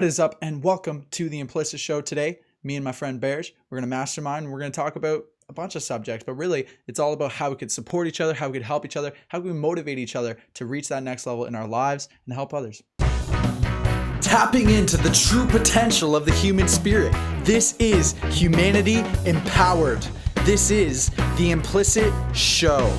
What is up, and welcome to the Implicit Show. Today, me and my friend Bearj, we're going to mastermind, and we're going to talk about a bunch of subjects, but really it's all about how we could support each other, how we could help each other, how we motivate each other to reach that next level in our lives and help others. Tapping into the true potential of the human spirit. This is Humanity Empowered. This is the Implicit Show.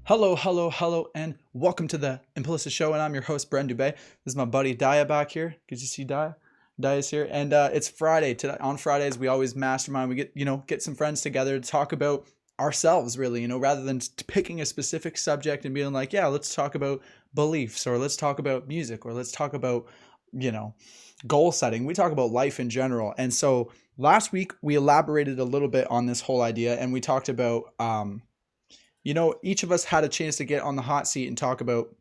Hello, and welcome to the Implicit Show, and I'm your host, Bren and Bearj. This is my buddy Daya back here. Could you see Daya? Daya's here, and it's Friday. Today, on Fridays, we always mastermind. We get some friends together to talk about ourselves, really, rather than picking a specific subject and being like, yeah, let's talk about beliefs, or let's talk about music, or let's talk about, goal setting. We talk about life in general. And so last week, we elaborated a little bit on this whole idea, and we talked about, each of us had a chance to get on the hot seat and talk about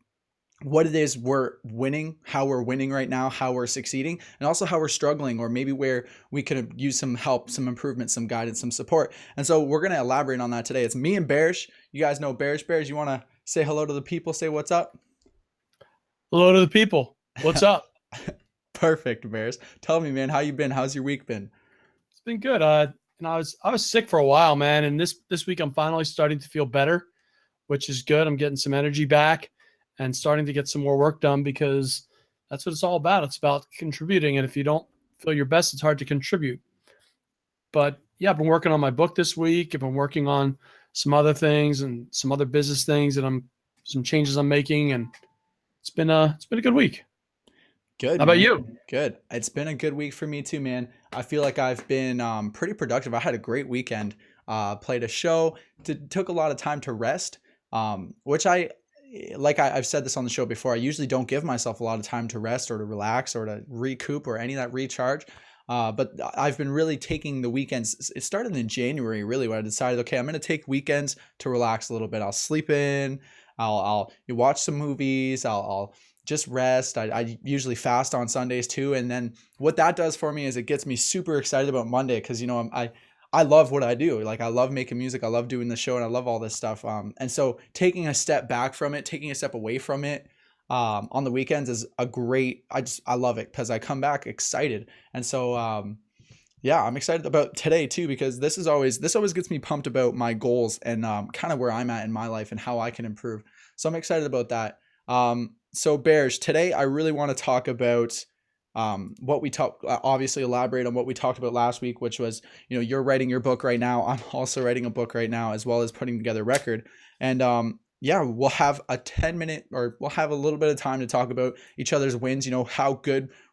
what it is we're winning, how we're winning right now, how we're succeeding, and also how we're struggling, or maybe where we could use some help, some improvement, some guidance, some support. And so we're going to elaborate on that today. It's me and Bearj. You guys know Bearj. Bearj, you want to say hello to the people? Say what's up? Hello to the people. What's up? Perfect, Bearj. Tell me, man, how you been? How's your week been? It's been good. I was sick for a while, man, and this week I'm finally starting to feel better, which is good. I'm getting some energy back and starting to get some more work done, because that's what it's all about. It's about contributing, and if you don't feel your best, it's hard to contribute. But yeah, I've been working on my book this week. I've been working on some other things and some other business things that some changes I'm making, and it's been a good week. Good, How about man. you? Good. It's been a good week for me too, man. I feel like I've been pretty productive. I had a great weekend. Played a show. Took a lot of time to rest, which I've said this on the show before. I usually don't give myself a lot of time to rest or to relax or to recoup or any of that recharge. But I've been really taking the weekends. It started in January, really, when I decided, okay, I'm going to take weekends to relax a little bit. I'll sleep in. I'll watch some movies. I'll just rest. I usually fast on Sundays too. And then what that does for me is it gets me super excited about Monday, because, I love what I do. Like, I love making music. I love doing the show, and I love all this stuff. And so taking a step back from it, taking a step away from it on the weekends is I love it, because I come back excited. And so, yeah, I'm excited about today too, because this always gets me pumped about my goals and kind of where I'm at in my life and how I can improve. So I'm excited about that. So Bearj, today I really want to talk about obviously elaborate on what we talked about last week, which was, you're writing your book right now. I'm also writing a book right now, as well as putting together a record. And yeah, we'll have a 10-minute, or we'll have a little bit of time to talk about each other's wins,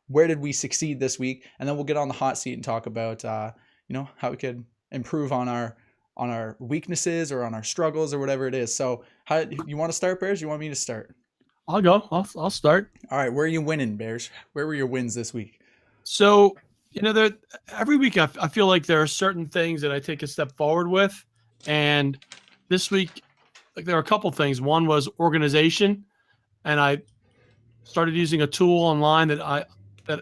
where did we succeed this week? And then we'll get on the hot seat and talk about, how we could improve on our weaknesses or on our struggles or whatever it is. So how you want to start, Bearj? You want me to start? I'll go. I'll start. All right. Where are you winning, Bearj? Where were your wins this week? So, every week I feel like there are certain things that I take a step forward with. And this week, like, there are a couple things. One was organization. And I started using a tool online that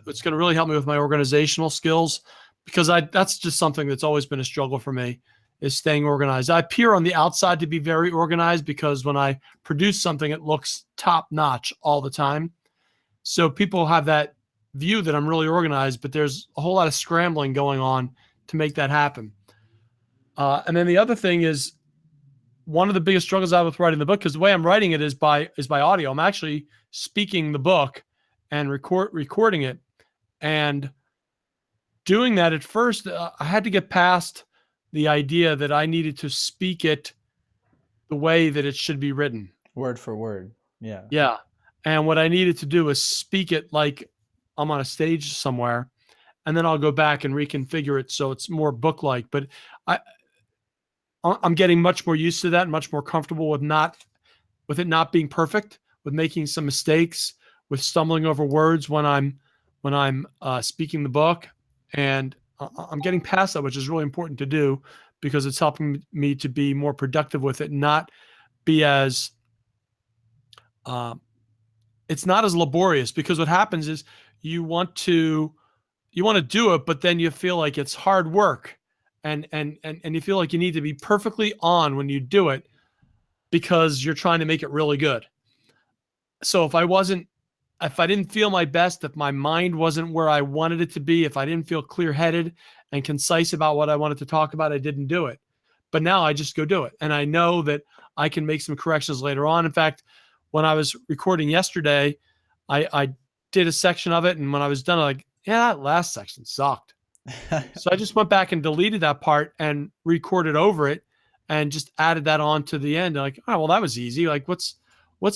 it's going to really help me with my organizational skills, because that's just something that's always been a struggle for me, is staying organized. I appear on the outside to be very organized, because when I produce something, it looks top notch all the time. So people have that view that I'm really organized, but there's a whole lot of scrambling going on to make that happen. And then the other thing is, one of the biggest struggles I have with writing the book, because the way I'm writing it is by audio. I'm actually speaking the book and recording it. And doing that at first, I had to get past the idea that I needed to speak it the way that it should be written. Word for word. Yeah. Yeah. And what I needed to do is speak it like I'm on a stage somewhere, and then I'll go back and reconfigure it so it's more book-like. But I'm getting much more used to that and much more comfortable with it not being perfect, with making some mistakes, with stumbling over words when I'm speaking the book. And I'm getting past that, which is really important to do, because it's helping me to be more productive with it, not be as it's not as laborious. Because what happens is you want to do it, but then you feel like it's hard work, and you feel like you need to be perfectly on when you do it. because you're trying to make it really good. So if I didn't feel my best, if my mind wasn't where I wanted it to be, if I didn't feel clear-headed and concise about what I wanted to talk about, I didn't do it. But now I just go do it. And I know that I can make some corrections later on. In fact, when I was recording yesterday, I did a section of it. And when I was done, I'm like, yeah, that last section sucked. So I just went back and deleted that part and recorded over it and just added that on to the end. Like, oh, well, that was easy. Like, what's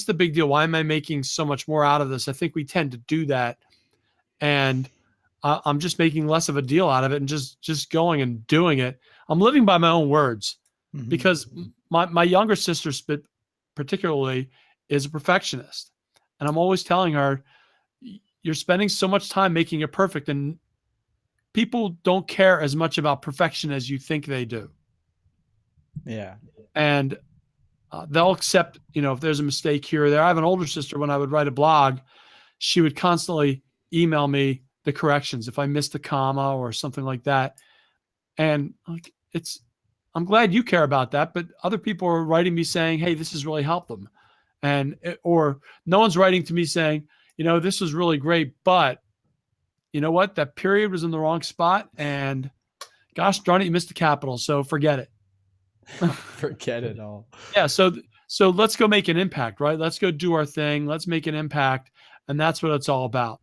the big deal? Why am I making so much more out of this? I think we tend to do that. And I'm just making less of a deal out of it and just going and doing it. I'm living by my own words because my younger sister particularly is a perfectionist. And I'm always telling her, you're spending so much time making it perfect, and people don't care as much about perfection as you think they do. Yeah. And they'll accept, if there's a mistake here or there. I have an older sister. When I would write a blog, she would constantly email me the corrections if I missed a comma or something like that. And I'm glad you care about that, but other people are writing me saying, hey, this has really helped them. Or no one's writing to me saying, this was really great, but you know what? That period was in the wrong spot, and gosh darn it, you missed the capital. So forget it. Forget it all. Yeah. So let's go make an impact, right? Let's go do our thing. Let's make an impact. And that's what it's all about.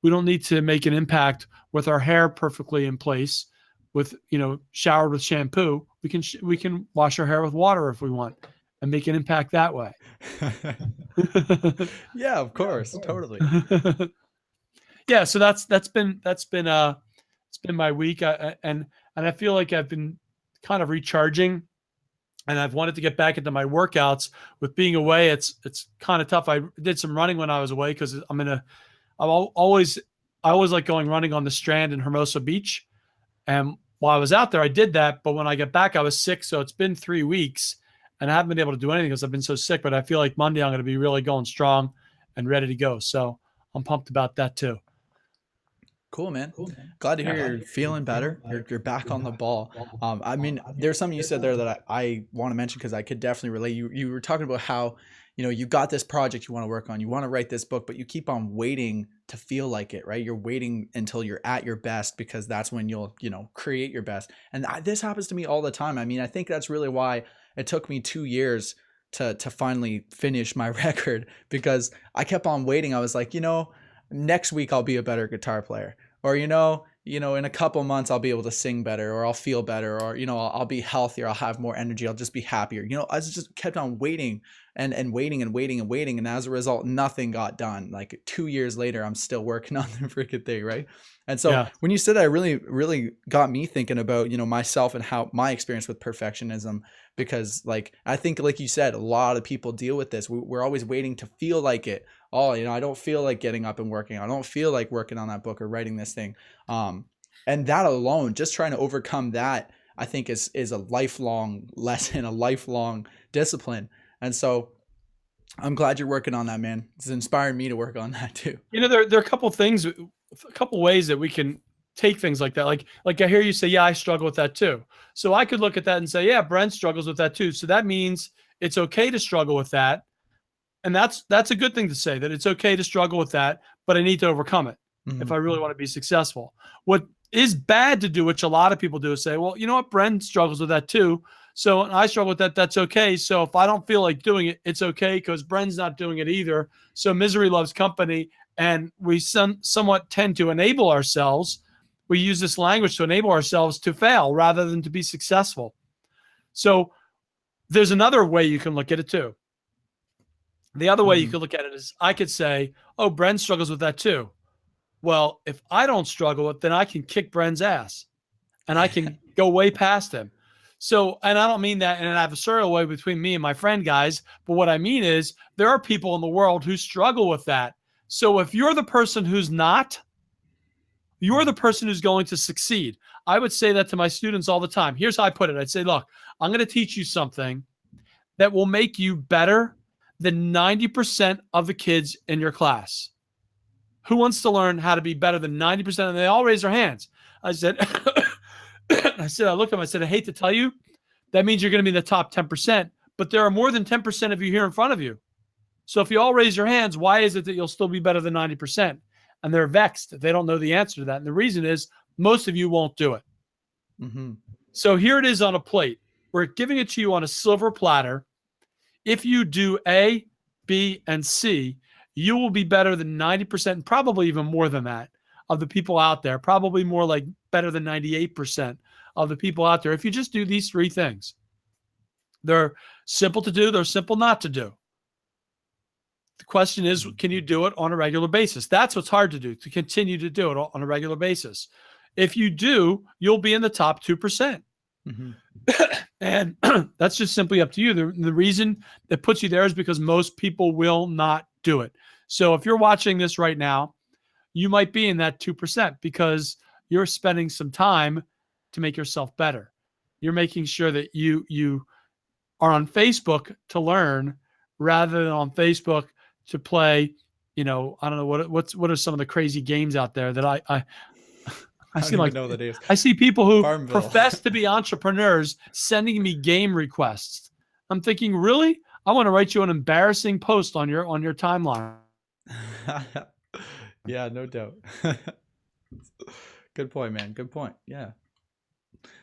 We don't need to make an impact with our hair perfectly in place with, showered with shampoo. We can wash our hair with water if we want and make an impact that way. Yeah, of course. Totally. Yeah. So that's been it's been my week. And I feel like I've been kind of recharging, and I've wanted to get back into my workouts. With being away, it's kind of tough. I did some running when I was away because I always like going running on the Strand in Hermosa Beach. And while I was out there, I did that. But when I got back, I was sick. So it's been 3 weeks and I haven't been able to do anything because I've been so sick. But I feel like Monday I'm going to be really going strong and ready to go. So I'm pumped about that too. Cool, man. Glad to hear you're feeling better. You're back on the ball. There's something you said there that I want to mention because I could definitely relate. You were talking about how, you got this project you want to work on, you want to write this book, but you keep on waiting to feel like it, right? You're waiting until you're at your best because that's when you'll, create your best. And this happens to me all the time. I think that's really why it took me 2 years to finally finish my record, because I kept on waiting. I was like, next week I'll be a better guitar player, or, in a couple months I'll be able to sing better, or I'll feel better, or, I'll be healthier. I'll have more energy. I'll just be happier. I just kept on waiting and waiting and waiting and waiting. And as a result, nothing got done. Like 2 years later, I'm still working on the freaking thing. Right. And so when you said that, it really, really got me thinking about, myself and how my experience with perfectionism, because I think, like you said, a lot of people deal with this. We're always waiting to feel like it. Oh, I don't feel like getting up and working. I don't feel like working on that book or writing this thing. And that alone, just trying to overcome that, I think is a lifelong lesson, a lifelong discipline. And so I'm glad you're working on that, man. It's inspired me to work on that too. There are a couple things, a couple ways that we can take things like that. Like I hear you say, yeah, I struggle with that too. So I could look at that and say, yeah, Brent struggles with that too. So that means it's okay to struggle with that. And that's a good thing to say, that it's okay to struggle with that, but I need to overcome it if I really want to be successful. What is bad to do, which a lot of people do, is say, well, you know what, Brent struggles with that too. So I struggle with that. That's okay. So if I don't feel like doing it, it's okay because Bren's not doing it either. So misery loves company. And we somewhat tend to enable ourselves. We use this language to enable ourselves to fail rather than to be successful. So there's another way you can look at it too. The other way you could look at it is I could say, oh, Bren struggles with that too. Well, if I don't struggle with it, then I can kick Bren's ass and I can go way past him. So, and I don't mean that in an adversarial way between me and my friend, guys, but what I mean is there are people in the world who struggle with that. So if you're the person who's not, you're the person who's going to succeed. I would say that to my students all the time. Here's how I put it. I'd say, look, I'm going to teach you something that will make you better than 90% of the kids in your class. Who wants to learn how to be better than 90%? And they all raise their hands. I said, I looked at them, I said, I hate to tell you, that means you're going to be in the top 10%, but there are more than 10% of you here in front of you. So if you all raise your hands, why is it that you'll still be better than 90%? And they're vexed. They don't know the answer to that. And the reason is most of you won't do it. Mm-hmm. So here it is on a plate. We're giving it to you on a silver platter. If you do A, B, and C, you will be better than 90%, and probably even more than that, of the people out there. Probably more like better than 98% of the people out there. If you just do these 3 things, they're simple to do, they're simple not to do. The question is, can you do it on a regular basis? That's what's hard to do, to continue to do it on a regular basis. If you do, you'll be in the top 2%. Mm-hmm. And that's just simply up to you. The reason that puts you there is because most people will not do it. So if you're watching this right now, you might be in that 2% because you're spending some time to make yourself better. You're making sure that you are on Facebook to learn rather than on Facebook to play, I don't know what are some of the crazy games out there that I I see, don't even like, know the names. I see people who Farmville. profess to be entrepreneurs sending me game requests. I'm thinking, really? I want to write you an embarrassing post on your timeline. Yeah, no doubt. Good point, man. Good point. Yeah.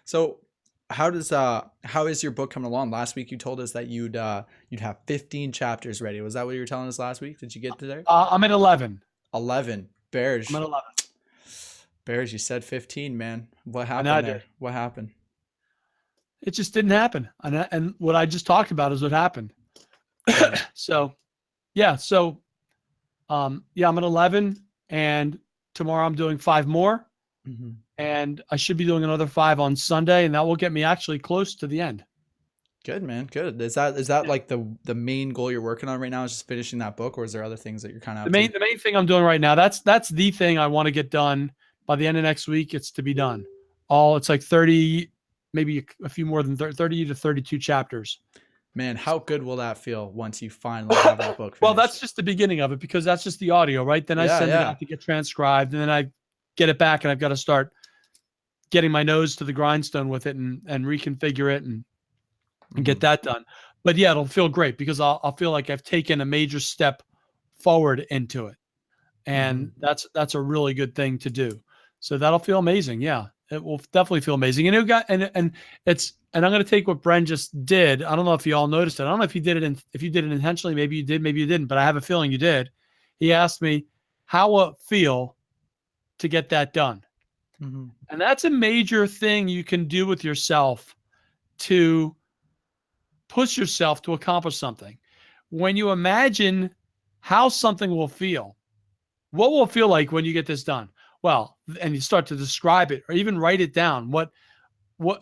So how is your book coming along? Last week you told us that you'd have 15 chapters ready. Was that what you were telling us last week? Did you get to there? I'm at 11. 11. Bearj. I'm at 11. Bearj, you said 15, man. What happened I there? did. What happened? It just didn't happen. And what I just talked about is what happened. So, yeah. So, I'm at 11, and tomorrow I'm doing 5 more. Mm-hmm. And I should be doing another 5 on Sunday, and that will get me actually close to the end. Good, man. Good. Is that like the main goal you're working on right now, is just finishing that book, or is there other things that you're kind of The main thing I'm doing right now, that's the thing I want to get done by the end of next week. It's to be done. It's like 30, maybe a few more than 30 to 32 chapters. Man, how good will that feel once you finally have that book finished? Well, that's just the beginning of it, because that's just the audio, right? Then I send it out to get transcribed, and then I get it back, and I've got to start getting my nose to the grindstone with it and reconfigure it and get that done. But yeah, it'll feel great because I'll feel like I've taken a major step forward into it. And that's a really good thing to do. So that'll feel amazing. Yeah, it will definitely feel amazing. And I'm going to take what Bren just did. I don't know if you all noticed it. I don't know if you did it if you did it intentionally. Maybe you did, maybe you didn't, but I have a feeling you did. He asked me, how will it feel to get that done? Mm-hmm. And that's a major thing you can do with yourself to push yourself to accomplish something. When you imagine how something will feel, what will it feel like when you get this done? Well, and you start to describe it or even write it down,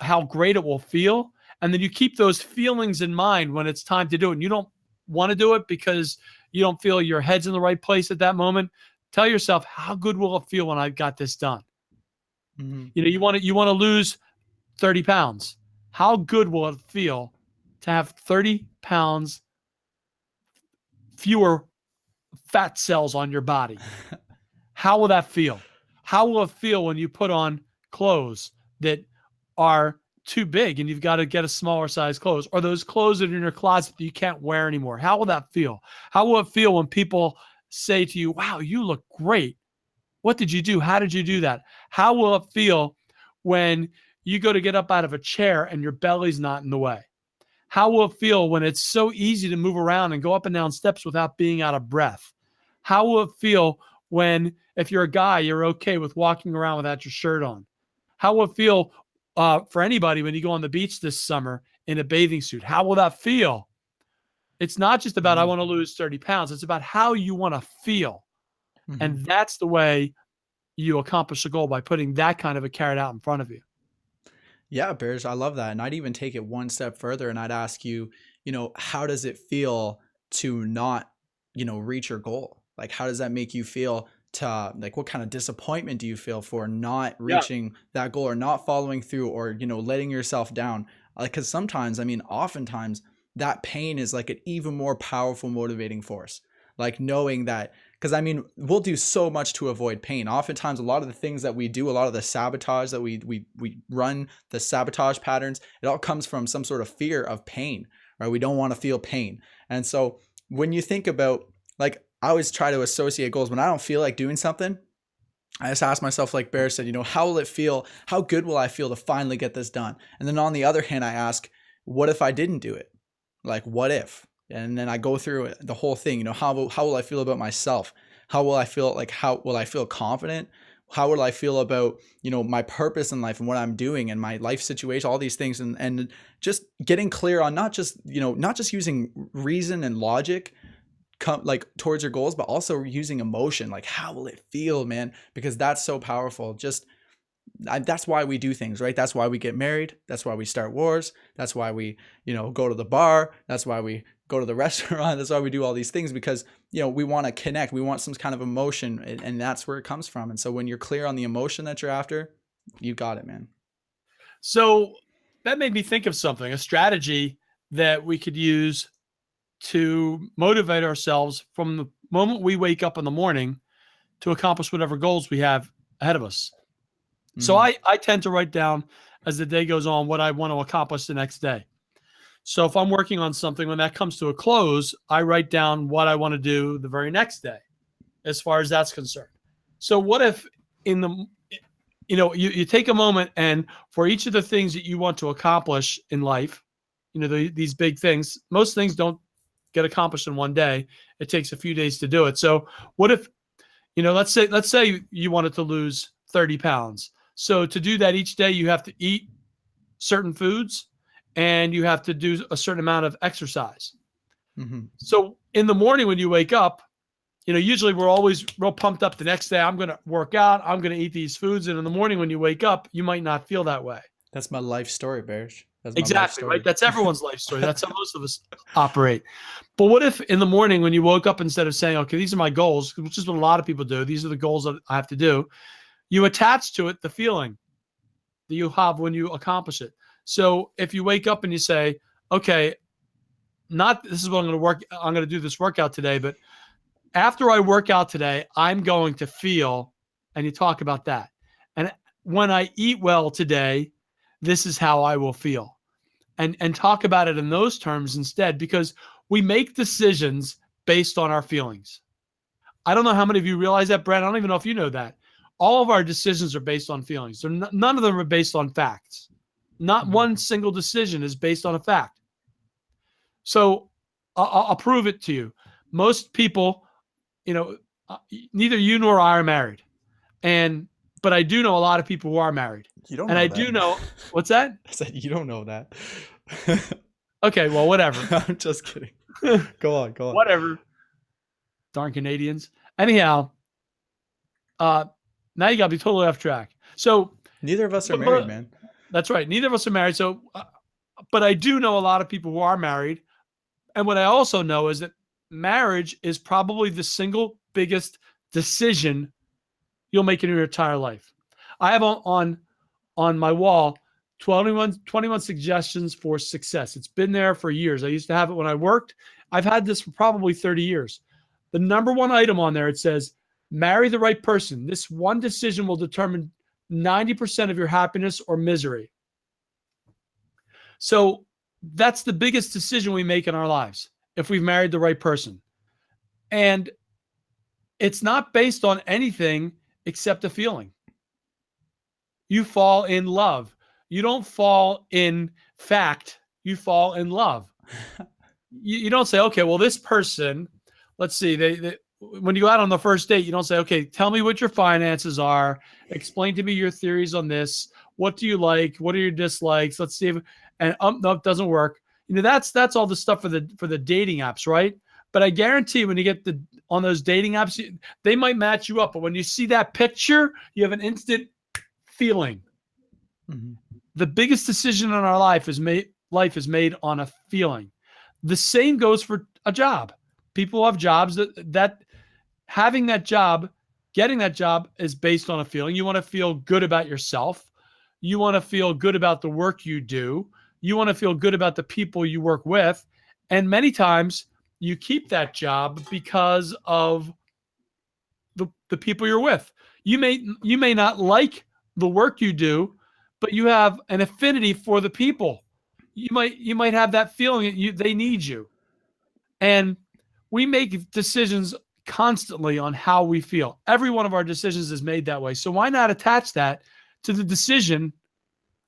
how great it will feel. And then you keep those feelings in mind when it's time to do it. And you don't want to do it because you don't feel your head's in the right place at that moment. Tell yourself, how good will it feel when I've got this done? Mm-hmm. You want to lose 30 pounds. How good will it feel to have 30 pounds fewer fat cells on your body? How will that feel? How will it feel when you put on clothes that are too big and you've got to get a smaller size clothes, or those clothes that are in your closet that you can't wear anymore? How will that feel? How will it feel when people say to you, wow, you look great? What did you do? How did you do that? How will it feel when you go to get up out of a chair and your belly's not in the way? How will it feel when it's so easy to move around and go up and down steps without being out of breath? How will it feel when, if you're a guy, you're okay with walking around without your shirt on? How will it feel for anybody when you go on the beach this summer in a bathing suit? How will that feel? It's not just about, I want to lose 30 pounds. It's about how you want to feel. Mm-hmm. And that's the way you accomplish a goal, by putting that kind of a carrot out in front of you. Yeah, Bearj, I love that. And I'd even take it one step further and I'd ask you, how does it feel to not, reach your goal? Like, how does that make you feel like, what kind of disappointment do you feel for not reaching that goal or not following through or, letting yourself down? Like, cause sometimes, oftentimes that pain is like an even more powerful motivating force. Like knowing that, because we'll do so much to avoid pain. Oftentimes, a lot of the things that we do, a lot of the sabotage that we run, the sabotage patterns, it all comes from some sort of fear of pain, right? We don't want to feel pain. And so when you think about, like, I always try to associate goals. When I don't feel like doing something, I just ask myself, like Bear said, how will it feel? How good will I feel to finally get this done? And then on the other hand, I ask, what if I didn't do it? Like, what if? And then I go through it, the whole thing. How will I feel about myself? How will I feel? Like, how will I feel confident? How will I feel about, my purpose in life and what I'm doing and my life situation, all these things, and just getting clear on not just using reason and logic like towards your goals, but also using emotion. Like, how will it feel, man? Because that's so powerful. That's why we do things, right? That's why we get married. That's why we start wars. That's why we, go to the bar. That's why we go to the restaurant. That's why we do all these things, because, we want to connect. We want some kind of emotion, and that's where it comes from. And so when you're clear on the emotion that you're after, you got it, man. So that made me think of something, a strategy that we could use to motivate ourselves from the moment we wake up in the morning to accomplish whatever goals we have ahead of us. Mm-hmm. So I tend to write down as the day goes on what I want to accomplish the next day. So if I'm working on something, when that comes to a close, I write down what I want to do the very next day, as far as that's concerned. So what if you take a moment, and for each of the things that you want to accomplish in life, these big things, most things don't get accomplished in one day. It takes a few days to do it. So what if, let's say you wanted to lose 30 pounds. So to do that each day, you have to eat certain foods and you have to do a certain amount of exercise. Mm-hmm. So in the morning when you wake up, usually we're always real pumped up the next day. I'm going to work out. I'm going to eat these foods. And in the morning when you wake up, you might not feel that way. That's my life story, Bearj. Exactly, right? That's everyone's life story. That's how most of us operate. But what if in the morning when you woke up, instead of saying, okay, these are my goals, which is what a lot of people do, these are the goals that I have to do, you attach to it the feeling that you have when you accomplish it. So if you wake up and you say, okay, this is what I'm going to do this workout today, but after I work out today, I'm going to feel, and you talk about that. And when I eat well today, this is how I will feel. And talk about it in those terms instead, because we make decisions based on our feelings. I don't know how many of you realize that, Brent. I don't even know if you know that. All of our decisions are based on feelings. So none of them are based on facts. Not one single decision is based on a fact. So I'll prove it to you. Most people, neither you nor I are married. But I do know a lot of people who are married. You don't and know I that. do know, what's that? I said, you don't know that. Okay, well, whatever. I'm just kidding. Go on. Whatever. Darn Canadians. Anyhow, now you got to be totally off track. So neither of us are married, man. That's right. Neither of us are married. So, but I do know a lot of people who are married. And what I also know is that marriage is probably the single biggest decision you'll make in your entire life. I have on my wall 21 suggestions for success. It's been there for years. I used to have it when I worked. I've had this for probably 30 years. The number one item on there, it says, marry the right person. This one decision will determine 90% of your happiness or misery. So that's the biggest decision we make in our lives, if we've married the right person. And it's not based on anything except a feeling. You fall in love. You don't fall in fact. You fall in love. You don't say, okay, well, this person, let's see, when you go out on the first date, you don't say, okay, tell me what your finances are. Explain to me your theories on this. What do you like? What are your dislikes? Let's see. No, it doesn't work. That's all the stuff for the dating apps, right? But I guarantee when you get on those dating apps, they might match you up. But when you see that picture, you have an instant feeling. Mm-hmm. The biggest decision in our life is made on a feeling. The same goes for a job. People have jobs that having that job, getting that job is based on a feeling. You want to feel good about yourself. You want to feel good about the work you do. You want to feel good about the people you work with. And many times you keep that job because of the people you're with. You may not like the work you do, but you have an affinity for the people you might have that feeling that they need you. And we make decisions constantly on how we feel. Every one of our decisions is made that way. So why not attach that to the decision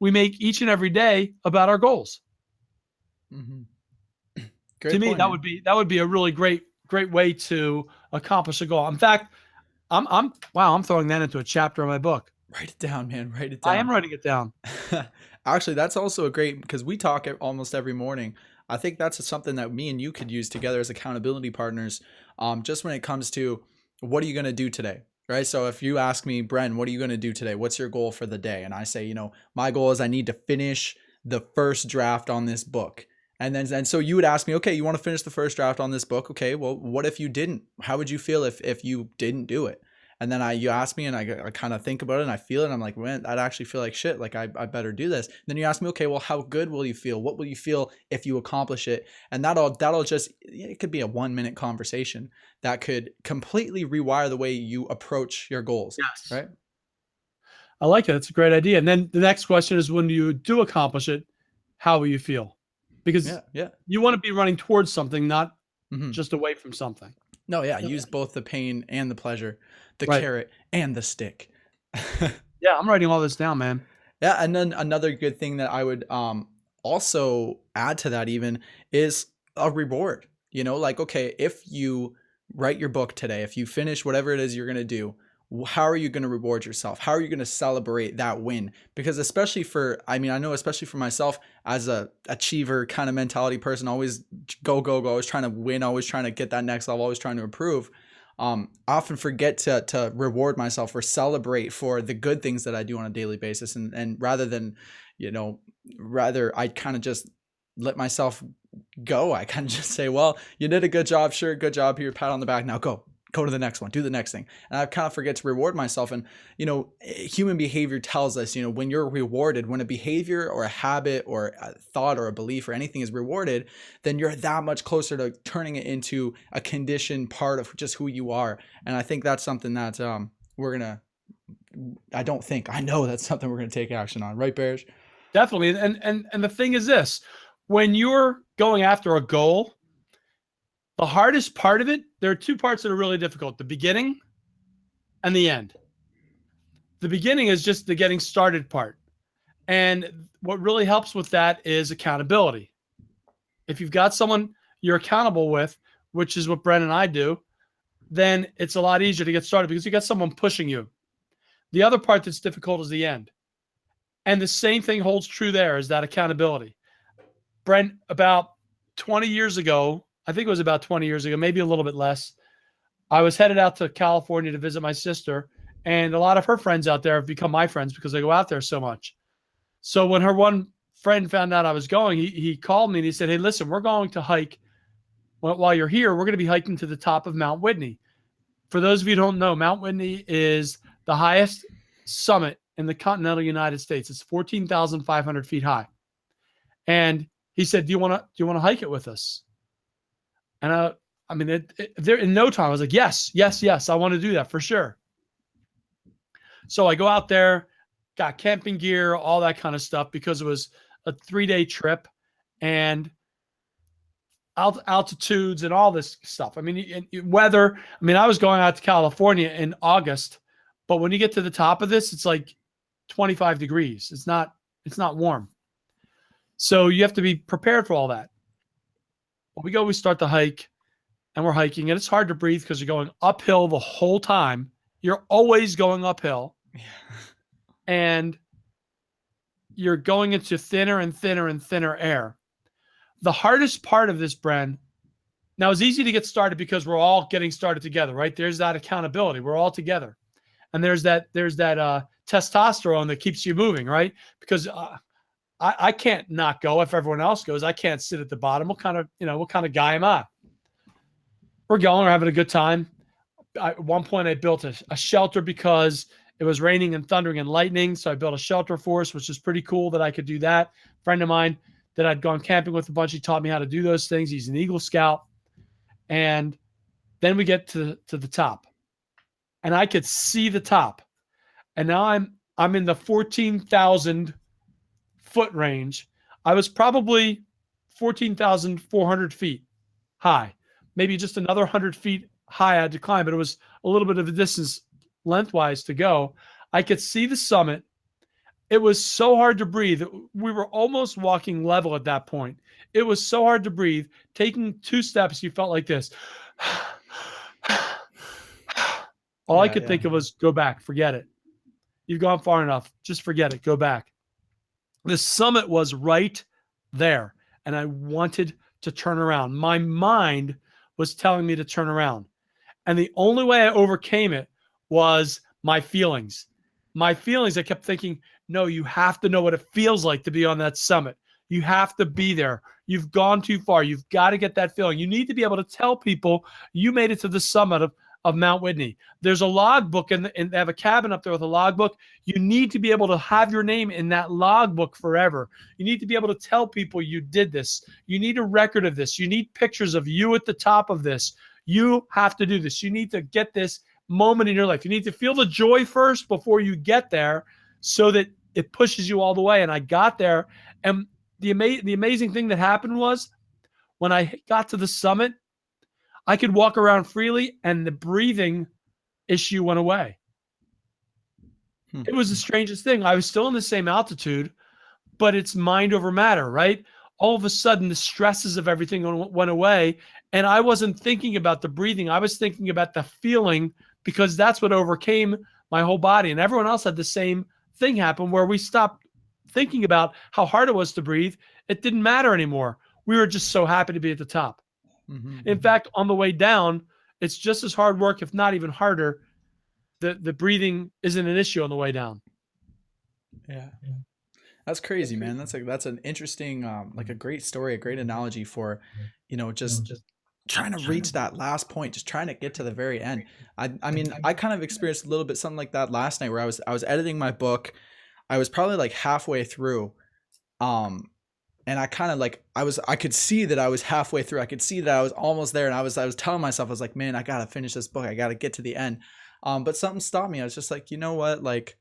we make each and every day about our goals? Hmm. To Great me, point, man. that would be a really great way to accomplish a goal. In fact, I'm throwing that into a chapter of my book. Write it down, man. Write it I down. am writing it down. Actually, that's also a great because we talk almost every morning. I think that's something that me and you could use together as accountability partners. Just when it comes to what are you going to do today, right? So if you ask me, Bren, what are you going to do today? What's your goal for the day? And I say, my goal is I need to finish the first draft on this book. And so you would ask me, okay, you want to finish the first draft on this book? Okay, well, what if you didn't? How would you feel if you didn't do it? And then you ask me and I kind of think about it and I feel it. And I'm like, man, I'd actually feel like shit. Like I better do this. And then you ask me, okay, well, how good will you feel? What will you feel if you accomplish it? And that'll just, it could be a 1 minute conversation that could completely rewire the way you approach your goals. Yes. Right. I like it. It's a great idea. And then the next question is, when you do accomplish it, how will you feel? Because Yeah. Yeah. you want to be running towards something, not Mm-hmm. just away from something. No. Yeah. Use both the pain and the pleasure, the Right. carrot and the stick. Yeah, I'm writing all this down, man. Yeah, and then another good thing that I would also add to that even is a reward. Like okay, if you write your book today, if you finish whatever it is you're gonna do, how are you gonna reward yourself? How are you gonna celebrate that win? Because especially I know especially for myself as a achiever kind of mentality person, always go go go, always trying to win, always trying to get that next level, always trying to improve. I often forget to reward myself or celebrate for the good things that I do on a daily basis. And rather than, you know, rather I kind of just let myself go. I kind of just say, well, you did a good job. Sure. Good job here. Pat on the back. Now go to the next one, do the next thing. And I kind of forget to reward myself. And, human behavior tells us, when you're rewarded, when a behavior or a habit or a thought or a belief or anything is rewarded, then you're that much closer to turning it into a conditioned part of just who you are. And I think that's something that we're going to, I know that's something we're going to take action on. Right, Bearj? Definitely. And the thing is this, when you're going after a goal, the hardest part of it, there are two parts that are really difficult: the beginning and the end. The beginning is just the getting started part. And what really helps with that is accountability. If you've got someone you're accountable with, which is what Bren and I do, then it's a lot easier to get started because you got someone pushing you. The other part that's difficult is the end. And the same thing holds true there, is that accountability. Brent, about 20 years ago, I think it was about 20 years ago, maybe a little bit less, I was headed out to California to visit my sister, and a lot of her friends out there have become my friends because I go out there so much. So when her one friend found out I was going, he called me and he said, hey, listen, we're going to hike. While you're here, we're going to be hiking to the top of Mount Whitney. For those of you who don't know, Mount Whitney is the highest summit in the continental United States. It's 14,500 feet high. And he said, do you want to hike it with us? And there in no time, I was like, yes, I want to do that for sure. So I go out there, got camping gear, all that kind of stuff, because it was a 3-day trip and altitudes and all this stuff. Weather. I was going out to California in August, but when you get to the top of this, it's like 25 degrees. It's not warm. So you have to be prepared for all that. But we start the hike, and we're hiking, and it's hard to breathe because you're going uphill the whole time. You're always going uphill. Yeah. And you're going into thinner and thinner and thinner air. The hardest part of this, Bren, now it's easy to get started because we're all getting started together, right? There's that accountability. We're all together. And there's that testosterone that keeps you moving, right? Because I can't not go if everyone else goes. I can't sit at the bottom. What kind of guy am I? We're going, we're having a good time. At one point, I built a shelter because it was raining and thundering and lightning. So I built a shelter for us, which is pretty cool that I could do that. A friend of mine that I'd gone camping with a bunch, he taught me how to do those things. He's an Eagle Scout. And then we get to the top. And I could see the top. And now I'm in the 14,000 foot range. I was probably 14,400 feet high, maybe just another 100 feet high I had to climb, but it was a little bit of a distance lengthwise to go. I could see the summit. It was so hard to breathe. We were almost walking level at that point. It was so hard to breathe. Taking 2 steps, you felt like this. All I Yeah, could yeah. think of was go back, forget it. You've gone far enough. Just forget it. Go back. The summit was right there, and I wanted to turn around. My mind was telling me to turn around. And the only way I overcame it was my feelings. My feelings, I kept thinking, no, you have to know what it feels like to be on that summit. You have to be there. You've gone too far. You've got to get that feeling. You need to be able to tell people you made it to the summit of Mount Whitney. There's a logbook, and they have a cabin up there with a logbook. You need to be able to have your name in that logbook forever. You need to be able to tell people you did this. You need a record of this. You need pictures of you at the top of this. You have to do this. You need to get this moment in your life. You need to feel the joy first before you get there so that it pushes you all the way. And I got there. And the amazing thing that happened was when I got to the summit, I could walk around freely and the breathing issue went away. Hmm. It was the strangest thing. I was still in the same altitude, but it's mind over matter, right? All of a sudden, the stresses of everything went away. And I wasn't thinking about the breathing. I was thinking about the feeling because that's what overcame my whole body. And everyone else had the same thing happen where we stopped thinking about how hard it was to breathe. It didn't matter anymore. We were just so happy to be at the top. Mm-hmm. In fact, on the way down, it's just as hard work, if not even harder. The breathing isn't an issue on the way down. Yeah. That's crazy, man. That's an interesting, like a great story, a great analogy for, just trying to reach that last point, just trying to get to the very end. I mean, I kind of experienced a little bit something like that last night where I was editing my book. I was probably like halfway through, and I kind of like I could see that I was halfway through. I could see that I was almost there, and I was telling myself, I was like, man, I gotta finish this book. I gotta get to the end. But something stopped me. I was just like, you know what, like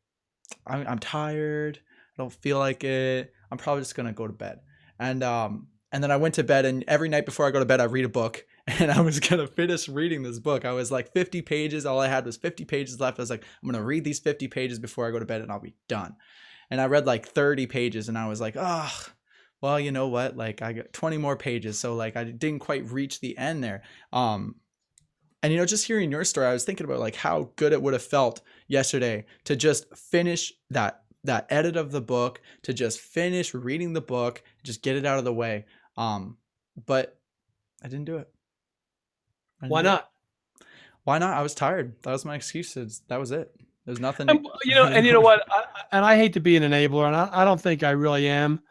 I'm tired. I don't feel like it. I'm probably just gonna go to bed. And then I went to bed, and every night before I go to bed, I read a book. And I was gonna finish reading this book. I was like 50 pages. All I had was 50 pages left. I was like, I'm gonna read these 50 pages before I go to bed, and I'll be done. And I read like 30 pages, and I was like, oh, well, you know what? Like I got 20 more pages, so like I didn't quite reach the end there. And just hearing your story, I was thinking about like how good it would have felt yesterday to just finish that edit of the book, to just finish reading the book, just get it out of the way. But I didn't do it. Why not? Why not? I was tired. That was my excuse. That was it. There's nothing. And you know what? I hate to be an enabler, and I don't think I really am.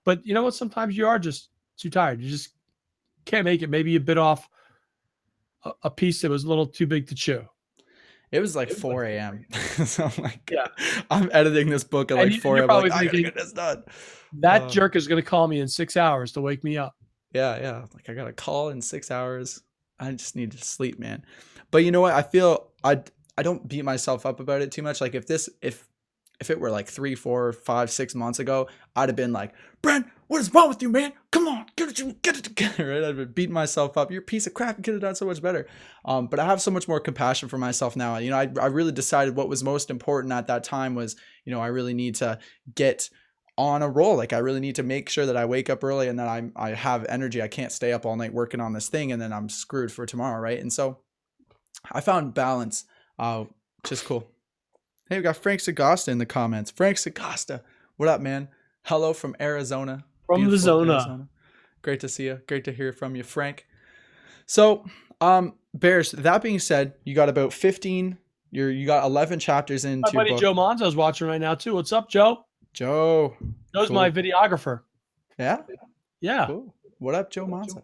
But you know what? Sometimes you are just too tired. You just can't make it. Maybe you bit off a piece that was a little too big to chew. It was like 4 a.m. So I'm like, Yeah. I'm editing this book at like 4 You're a.m. Like, probably I gotta thinking get this done. that jerk is going to call me in 6 hours to wake me up. Yeah. Like I got a call in 6 hours. I just need to sleep, man. But you know what? I feel I don't beat myself up about it too much. Like if it were like 3, 4, 5, 6 months ago, I'd have been like, Bren, what is wrong with you, man? Come on, get it together, right? I'd been beating myself up. You're a piece of crap. You could have done so much better. But I have so much more compassion for myself now. I really decided what was most important at that time was, I really need to get on a roll. Like I really need to make sure that I wake up early and that I have energy. I can't stay up all night working on this thing and then I'm screwed for tomorrow, right? And so I found balance, which is cool. Hey, we got Frank Sagasta in the comments. Frank Sagasta, what up, man? Hello from Arizona. From the Zona. Arizona. Great to see you. Great to hear from you, Frank. So, Bearj, that being said, you got about 15, you got 11 chapters into my buddy book. Joe Monzo's watching right now too. What's up, Joe? Joe's cool. My videographer. Yeah? Yeah. Cool. What up, Joe Monzo?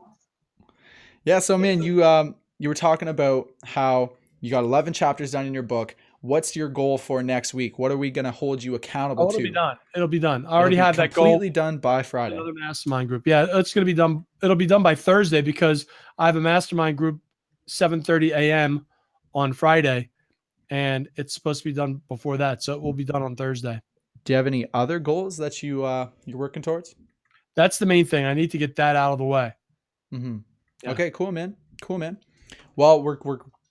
Yeah, so man, you were talking about how you got 11 chapters done in your book. What's your goal for next week? What are we going to hold you accountable to? It'll be done. It'll be done. I already have that goal. Completely done by Friday. Another mastermind group. Yeah, it's going to be done. It'll be done by Thursday because I have a mastermind group 7:30 a.m. on Friday, and it's supposed to be done before that. So it will be done on Thursday. Do you have any other goals that you're working towards? That's the main thing. I need to get that out of the way. Hmm. Yeah. Okay, cool, man. Cool, man. Well, we're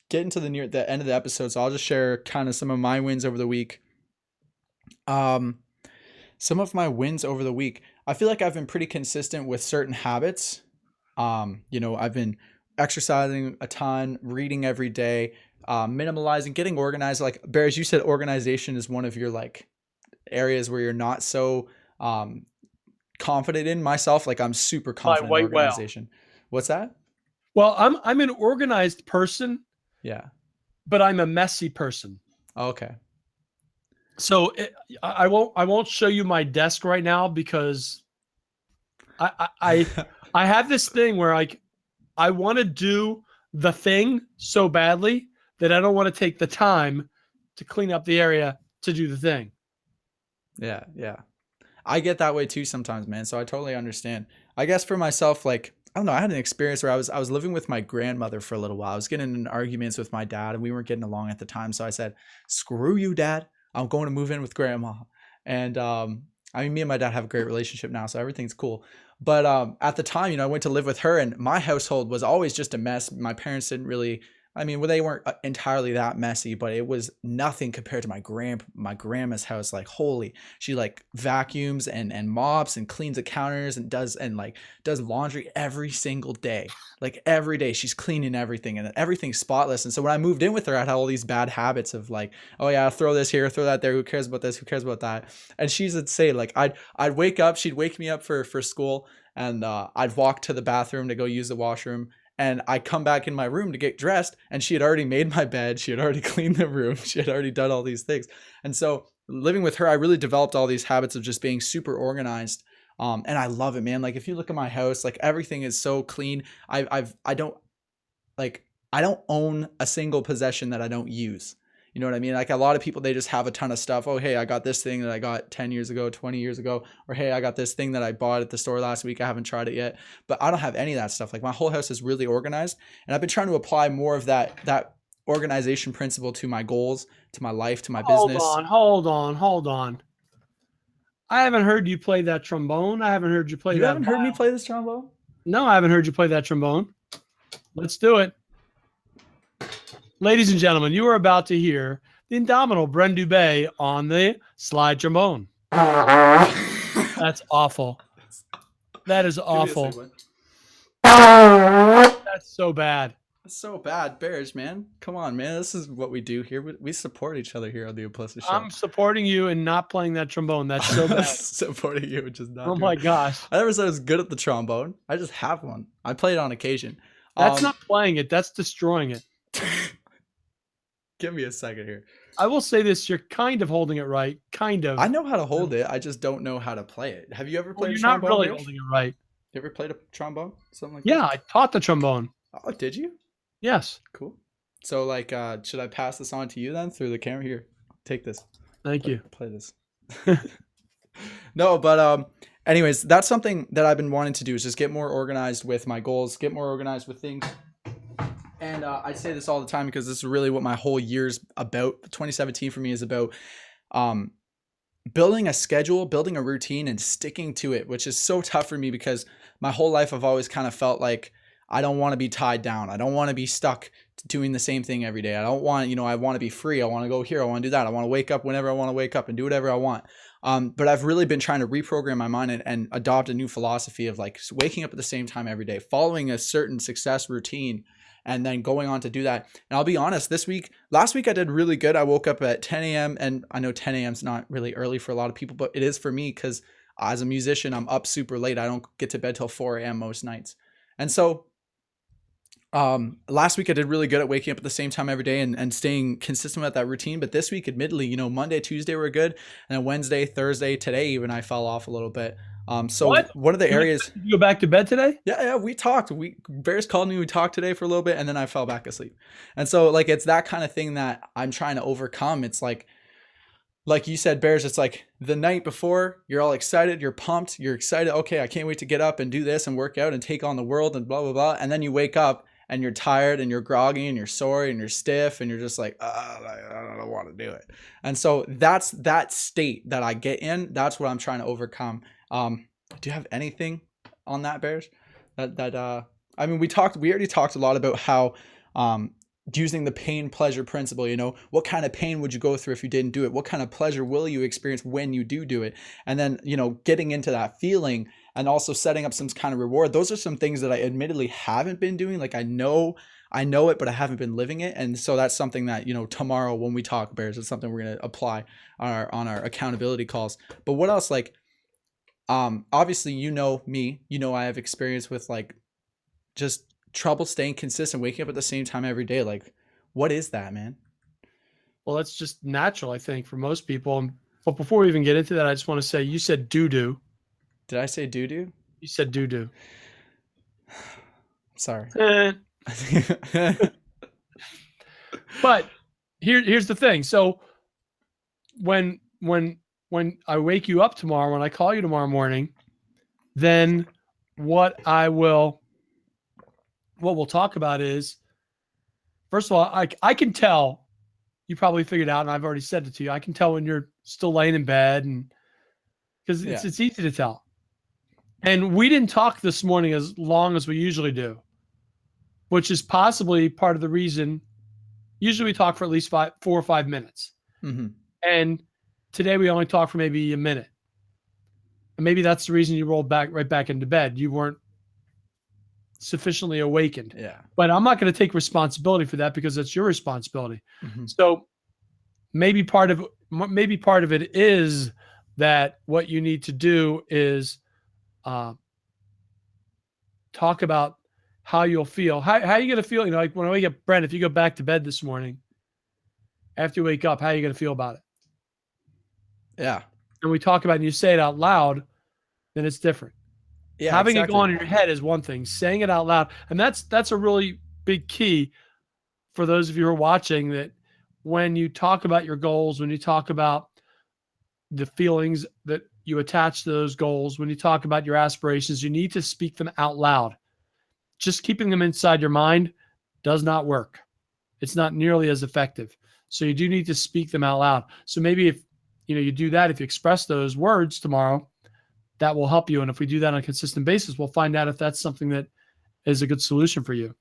getting to the end of the episode, so I'll just share kind of some of my wins over the week. Um, some of my wins over the week. I feel like I've been pretty consistent with certain habits. I've been exercising a ton, reading every day, minimalizing, getting organized. Like Bears, you said organization is one of your like areas where you're not so um confident in. Myself. Like I'm super My confident in white whale. organization. What's that? Well, I'm an organized person, Yeah. but I'm a messy person. Okay. So I won't show you my desk right now because I I I, I have this thing where I want to do the thing so badly that I don't want to take the time to clean up the area to do the thing. Yeah, yeah. I get that way too sometimes, man. So I totally understand. I guess for myself, like I don't know, I had an experience where I was living with my grandmother for a little while. I was getting in arguments with my dad, and we weren't getting along at the time. So I said, "Screw you, Dad. I'm going to move in with Grandma." And I mean, me and my dad have a great relationship now, so everything's cool. But at the time, I went to live with her, and my household was always just a mess. My parents didn't really. I mean, well, they weren't entirely that messy, but it was nothing compared to my grandma's house. Like, holy, she like vacuums and mops and cleans the counters and does laundry every single day. Like every day she's cleaning everything and everything's spotless. And so when I moved in with her, I had all these bad habits of like, oh yeah, I'll throw this here, throw that there. Who cares about this? Who cares about that? And she's insane. Like I'd wake up, she'd wake me up for school, and I'd walk to the bathroom to go use the washroom, and I come back in my room to get dressed, and she had already made my bed. She had already cleaned the room. She had already done all these things. And so living with her, I really developed all these habits of just being super organized. And I love it, man. Like if you look at my house, like everything is so clean. I don't like, I don't own a single possession that I don't use. You know what I mean? Like a lot of people, they just have a ton of stuff. Oh, hey, I got this thing that I got 10 years ago, 20 years ago. Or hey, I got this thing that I bought at the store last week. I haven't tried it yet. But I don't have any of that stuff. Like my whole house is really organized. And I've been trying to apply more of that organization principle to my goals, to my life, to my Hold business. on, hold on, hold on. I haven't heard you play that trombone. I haven't heard you play You that haven't heard me violin. play this trombone? No, I haven't heard you play that trombone. Let's do it. Ladies and gentlemen, you are about to hear the indomitable Bren and Bearj on the slide trombone. That's awful. That is awful. That's so bad. That's so bad. Bearj, man. Come on, man. This is what we do here. We support each other here on the Implicit Show. I'm supporting you in not playing that trombone. That's so bad. Supporting you, which is not Oh doing my it. gosh. I never said I was good at the trombone. I just have one. I play it on occasion. That's not playing it. That's destroying it. Give me a second here. I will say this. You're kind of holding it right. Kind of. I know how to hold it. I just don't know how to play it. Have you ever Well, played a you're not trombone, really Bearj? holding it right. You ever played a trombone? Something like Yeah, that? I taught the trombone. Oh, did you? Yes. Cool. So like should I pass this on to you then through the camera? Here. Take this. Thank you. Play this. No, but anyways, that's something that I've been wanting to do, is just get more organized with my goals, get more organized with things. And I say this all the time because this is really what my whole year's about. 2017 for me is about building a schedule, building a routine, and sticking to it, which is so tough for me because my whole life I've always kind of felt like I don't want to be tied down. I don't want to be stuck doing the same thing every day. I don't want, I want to be free. I want to go here. I want to do that. I want to wake up whenever I want to wake up and do whatever I want. But I've really been trying to reprogram my mind and adopt a new philosophy of like waking up at the same time every day, following a certain success routine, and then going on to do that. And I'll be honest, last week I did really good. I woke up at 10 a.m. and I know 10 a.m. is not really early for a lot of people, but it is for me because as a musician, I'm up super late. I don't get to bed till 4 a.m. most nights. And so last week I did really good at waking up at the same time every day and staying consistent with that routine. But this week, admittedly, Monday, Tuesday were good. And then Wednesday, Thursday, today, even I fell off a little bit. So What? one of the areas, Did you go back to bed today? yeah, we talked, Bears called me, we talked today for a little bit, and then I fell back asleep. And so like, it's that kind of thing that I'm trying to overcome. It's like you said, Bears, it's like the night before, you're all excited, you're pumped, you're excited. Okay, I can't wait to get up and do this and work out and take on the world and blah, blah, blah. And then you wake up and you're tired and you're groggy and you're sore and you're stiff and you're just like, I don't want to do it. And so that's that state that I get in. That's what I'm trying to overcome. Do you have anything on that, Bears? I mean, we already talked a lot about how um using the pain pleasure principle, what kind of pain would you go through if you didn't do it? What kind of pleasure will you experience when you do it? And then, getting into that feeling and also setting up some kind of reward. Those are some things that I admittedly haven't been doing. Like I know it, but I haven't been living it. And so that's something that, tomorrow when we talk, Bears, it's something we're going to apply on our accountability calls. But what else? Like, obviously, me, I have experience with like just trouble staying consistent, waking up at the same time every day. Like, what is that, man? Well, that's just natural, I think, for most people. But before we even get into that, I just want to say you said doo doo. Did I say doo doo? You said doo doo. Sorry. But here's the thing. So when I wake you up tomorrow, when I call you tomorrow morning, then what we'll talk about is, first of all, I can tell, you probably figured out, and I've already said it to you, I can tell when you're still laying in bed, and because Yeah. it's easy to tell. And we didn't talk this morning as long as we usually do, which is possibly part of the reason. Usually we talk for at least 4 or 5 minutes. Mm-hmm. And today we only talked for maybe a minute. And maybe that's the reason you rolled right back into bed. You weren't sufficiently awakened. Yeah. But I'm not going to take responsibility for that because it's your responsibility. Mm-hmm. So maybe part of it is that what you need to do is talk about how you'll feel. How are you going to feel? Like when I wake up, Brent, if you go back to bed this morning, after you wake up, how are you going to feel about it? Yeah. And we talk about it and you say it out loud, then it's different. Yeah. Having exactly. it go on in your head is one thing. Saying it out loud, and that's a really big key for those of you who are watching, that when you talk about your goals, when you talk about the feelings that you attach to those goals, when you talk about your aspirations, you need to speak them out loud. Just keeping them inside your mind does not work. It's not nearly as effective. So you do need to speak them out loud. So maybe if you do that, if you express those words tomorrow, that will help you. And if we do that on a consistent basis, we'll find out if that's something that is a good solution for you.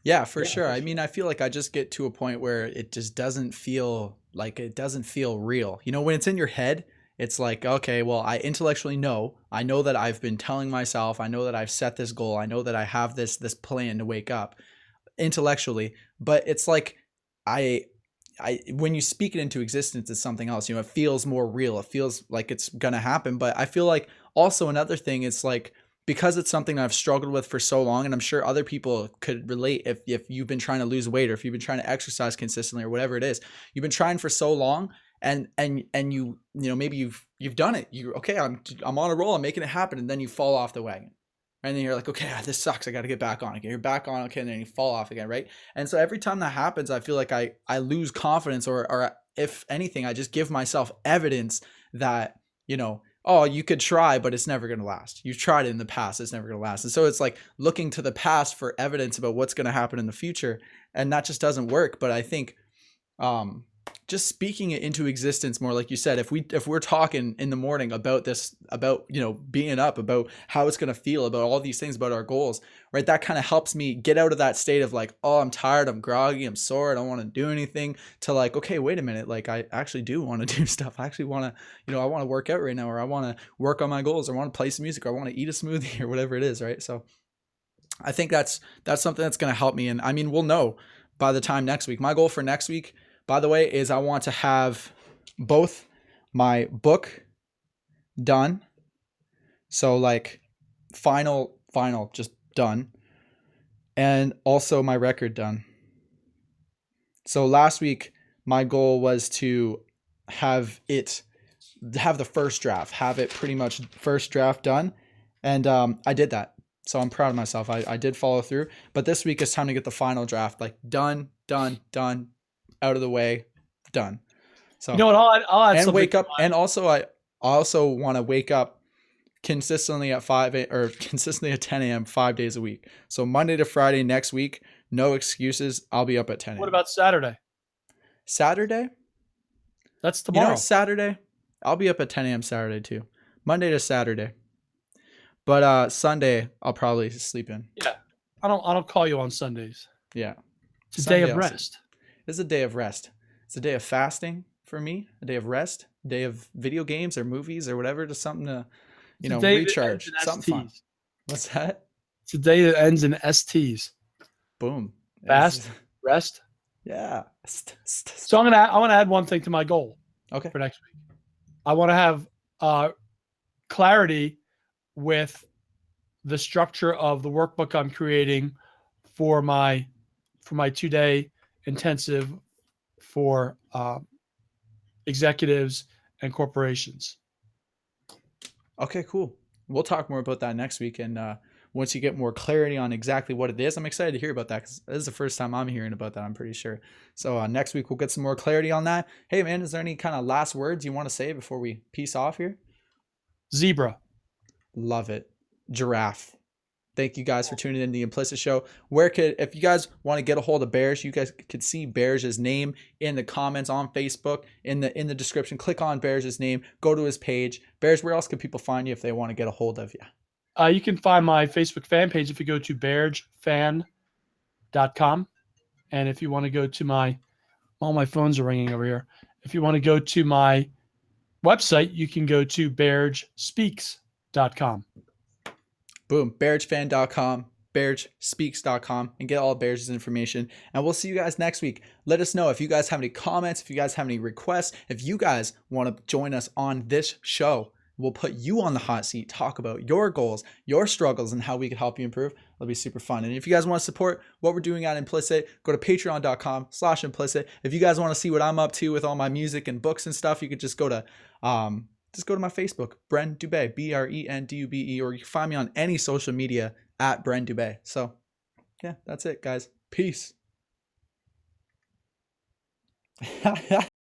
Yeah, for sure. I mean, I feel like I just get to a point where it just doesn't feel real. When it's in your head, it's like, okay, well, I intellectually know. I know that I've been telling myself, I know that I've set this goal. I know that I have this plan to wake up intellectually, but it's like I when you speak it into existence, it's something else. It feels more real. It feels like it's gonna happen. But I feel like also another thing, it's like, because it's something I've struggled with for so long, and I'm sure other people could relate, if you've been trying to lose weight, or if you've been trying to exercise consistently, or whatever it is, you've been trying for so long, and maybe you've done it. I'm on a roll, I'm making it happen, and then you fall off the wagon. And then you're like, okay, this sucks. I got to get back on again. You're back on, okay, and then you fall off again, right? And so every time that happens, I feel like I lose confidence, or if anything, I just give myself evidence that, oh, you could try, but it's never going to last. You've tried it in the past, it's never going to last. And so it's like looking to the past for evidence about what's going to happen in the future, and that just doesn't work. But I think just speaking it into existence more, like you said, if we're talking in the morning about this, about being up, about how it's going to feel, about all these things, about our goals, right, that kind of helps me get out of that state of like, oh, I'm tired, I'm groggy, I'm sore, I don't want to do anything, to like, okay, wait a minute, like I actually do want to do stuff. I actually want to, I want to work out right now, or I want to work on my goals, or I want to play some music, or I want to eat a smoothie, or whatever it is, right? So I think that's something that's going to help me. And I mean, we'll know by the time next week. My goal for next week, by the way, is I want to have both my book done. So like final, just done. And also my record done. So last week, my goal was to have the first draft, have it pretty much first draft done. And I did that. So I'm proud of myself. I did follow through. But this week it's time to get the final draft, like done, out of the way, done. So what? I'll add and something. Wake up, and also I also want to wake up consistently at 10 a.m. 5 days a week. So Monday to Friday next week, no excuses. I'll be up at 10 a.m. What about Saturday? Saturday? That's tomorrow. Saturday, I'll be up at 10 a.m. Saturday too. Monday to Saturday. But Sunday I'll probably sleep in. Yeah. I don't call you on Sundays. Yeah. It's a day Sunday of I'll sleep. rest. It's a day of rest. It's a day of fasting for me, a day of rest, a day of video games or movies or whatever, just something to, It's a day that ends recharge, in something fun. STs. What's that? It's a day that ends in STs. Boom. Fast, rest. Yeah. So I want to add one thing to my goal Okay. for next week. I want to have clarity with the structure of the workbook I'm creating for my 2-day intensive for executives and corporations. Okay, cool. We'll talk more about that next week. And once you get more clarity on exactly what it is, I'm excited to hear about that because this is the first time I'm hearing about that, I'm pretty sure. So next week, we'll get some more clarity on that. Hey, man, is there any kind of last words you want to say before we peace off here? Zebra. Love it. Giraffe. Thank you guys for tuning in to the Implicit Show. If you guys want to get a hold of Bearj, you guys could see Bearj's name in the comments on Facebook, in the description. Click on Bearj's name, go to his page. Bearj, where else can people find you if they want to get a hold of you? You can find my Facebook fan page if you go to bearjfan.com. And if you want to go to all my phones are ringing over here. If you want to go to my website, you can go to bearjspeaks.com. Boom, bearjfan.com, bearjspeaks.com, and get all of Bearj's information. And we'll see you guys next week. Let us know if you guys have any comments, if you guys have any requests, if you guys want to join us on this show. We'll put you on the hot seat, talk about your goals, your struggles, and how we can help you improve. It'll be super fun. And if you guys want to support what we're doing at Implicit, go to patreon.com/implicit. If you guys want to see what I'm up to with all my music and books and stuff, you could just go to my Facebook, Bren Dube, BRENDUBE, or you can find me on any social media at Bren Dube. So yeah, that's it, guys. Peace.